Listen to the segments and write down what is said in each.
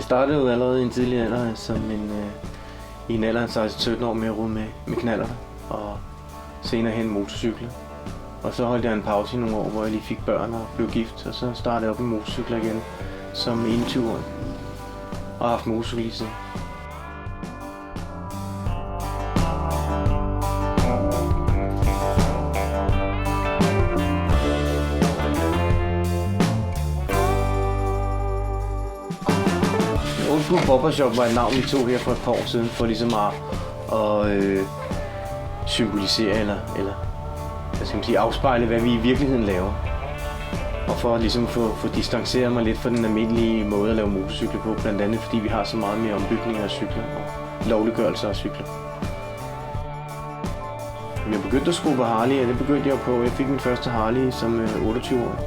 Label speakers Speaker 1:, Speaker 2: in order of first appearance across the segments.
Speaker 1: startede jo allerede i en tidlig alder, som i en alder af 16-17 år med at rode med knallerter og senere hen motorcykler. Og så holdt jeg en pause i nogle år, hvor jeg lige fik børn og blev gift, og så startede jeg op med motorcykler igen som 21-årig og har haft motorcykel lige siden. Old School Barbershop var et navn, vi tog her for et par år siden, for ligesom at symbolisere eller hvad skal man sige, afspejle, hvad vi i virkeligheden laver. Og for at ligesom få distanceret mig lidt fra den almindelige måde at lave motorcykler på, blandt andet fordi vi har så meget mere ombygninger af cykler og lovliggørelser af cykler. Jeg begyndte at skrue på Harley, og det begyndte jeg på. Jeg fik min første Harley som 28-årig.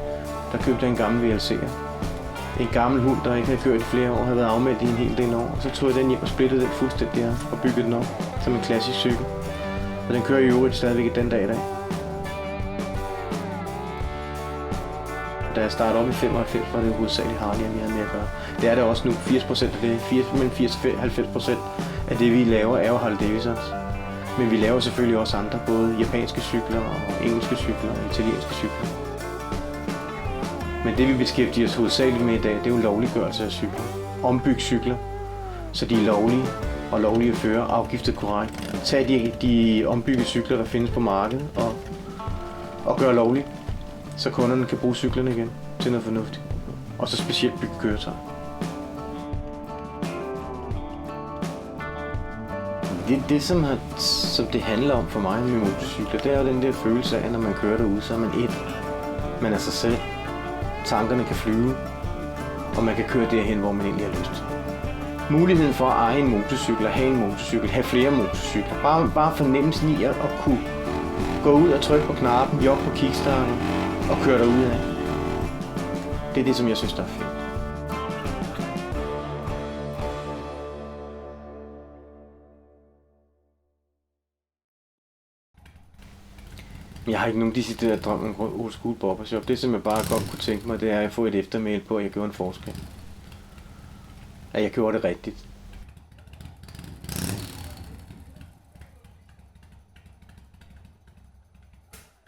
Speaker 1: Der købte jeg en gammel VLC'er. En gammel hund, der ikke havde kørt i flere år, havde været afmeldt i en hel del år. Og så tog jeg den hjem og splittede den fuldstændig og byggede den op som en klassisk cykel. Og den kører i øvrigt stadigvæk den dag i dag. Da jeg startede op i 95, var det hovedsageligt Harley, vi havde med at gøre. Det er det også nu. 80% af det, mellem 80-90% af det, vi laver, er jo Harley Davidsons. Men vi laver selvfølgelig også andre, både japanske cykler og engelske cykler og italienske cykler. Men det, vi beskæftiger os hovedsageligt med i dag, det er jo lovliggørelse af cykler. Ombygge cykler, så de er lovlige og lovlige at føre, afgiftet korrekt. Tag de ombyggede cykler, der findes på markedet, og gør lovligt, så kunderne kan bruge cyklerne igen til noget fornuftigt. Og så specielt bygge køretøj. Det som det handler om for mig med motorcykler, det er jo den der følelse af, når man kører derude, så er man et. Man er sig selv. Tankerne kan flyve, og man kan køre derhen, hvor man egentlig har lyst. Muligheden for at eje en motorcykel, at have en motorcykel, have flere motorcykler. Bare fornemmelsen i at kunne gå ud og trykke på knappen, jogge på kickstarten og køre derudad. Det er det, som jeg synes, der er fedt. Jeg har ikke nogen decideret drøm om Old School Barbershop. Det, som jeg bare godt kunne tænke mig, det er at få et eftermæl på, at jeg gjorde en forskel. At jeg gjorde det rigtigt.